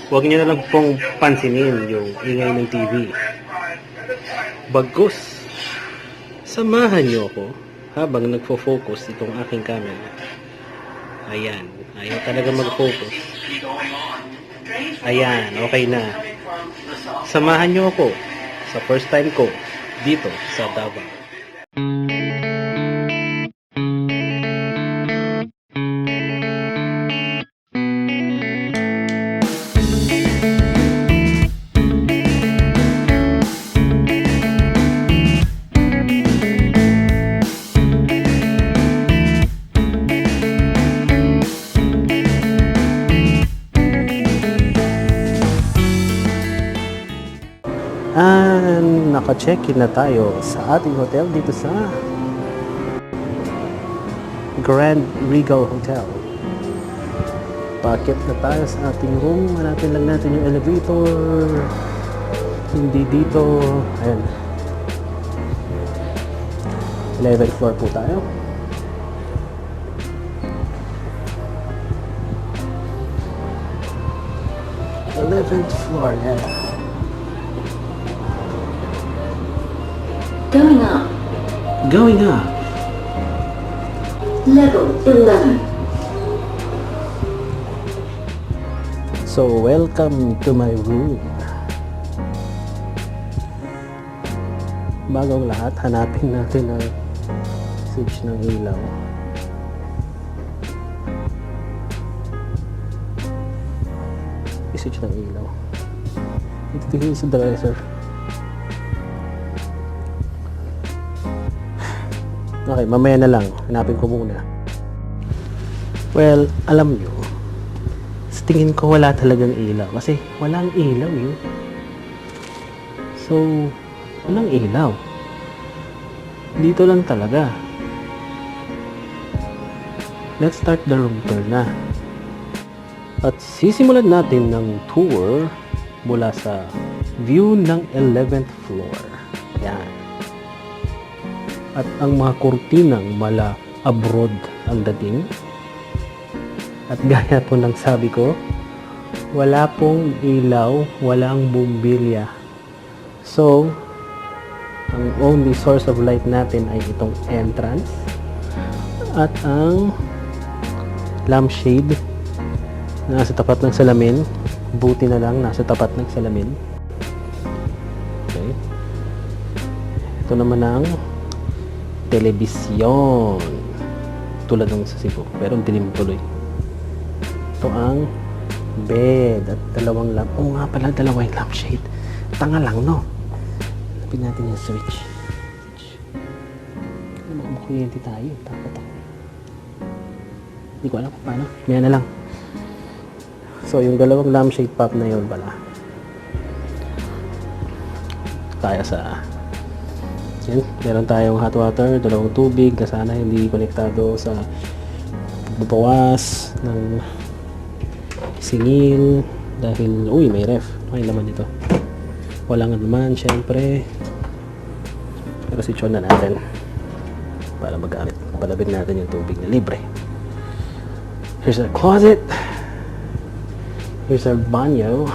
Huwag niyo na lang pong pansinin yung ingay ng TV. Bagkus, samahan niyo ako habang nagfo-focus itong aking camera. Ayan, ayaw talaga mag-focus. Ayan, okay na. Samahan niyo ako sa first time ko dito sa Davao. Naka-check-in na tayo sa ating hotel dito sa Grand Regal Hotel. Paakit na tayo sa ating room. Hanapin lang natin yung elevator. Hindi dito. Ayan. 11th floor po tayo. Eleventh floor, yeah. Going up. Going up. Level 11. So, welcome to my room. Bago ang lahat, hanapin natin ang switch ng ilaw. Switch ng ilaw. Ito tingin sa dresser. Okay, mamaya na lang. Hanapin ko muna. Well, alam nyo, sa tingin ko wala talagang ilaw. Kasi walang ilaw yun. So, walang ilaw. Dito lang talaga. Let's start the room tour na. At sisimulan natin ng tour mula sa view ng 11th floor. Yan. At ang mga kurtinang mala abroad ang dating. At gaya po ng sabi ko, wala pong ilaw, walang bumbilya. So, ang only source of light natin ay itong entrance at ang lampshade na nasa tapat ng salamin. Buti na lang nasa tapat ng salamin. Okay. Ito naman ang telebisyon tulad ng sa Cebu, pero dilim tuloy. Ito ang bed at dalawang lamp. Oo nga pala, dalawang lampshade. Tanga lang, no? Lapin natin yung switch. Ano mo kuryente tayo? Takot ako. Hindi ko alam kung paano. Maya na lang. So, yung dalawang lampshade pop na yun pala. Tayo sa yan, meron tayong hot water, dalawang tubig na sana hindi konektado sa pagbabawas ng singil dahil, uy, may ref. May laman dito. Walang naman, syempre. Pero switch on na natin para magamit. Palabig natin yung tubig na libre. Here's our closet. Here's our banyo.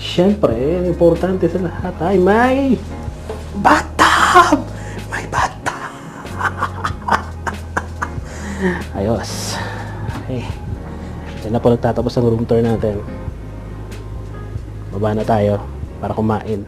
Syempre, importante sa lahat ay may bathtub! May bathtub! Ayos. Okay. Diyan na po nagtatapos ang room tour natin. Baba na tayo para kumain.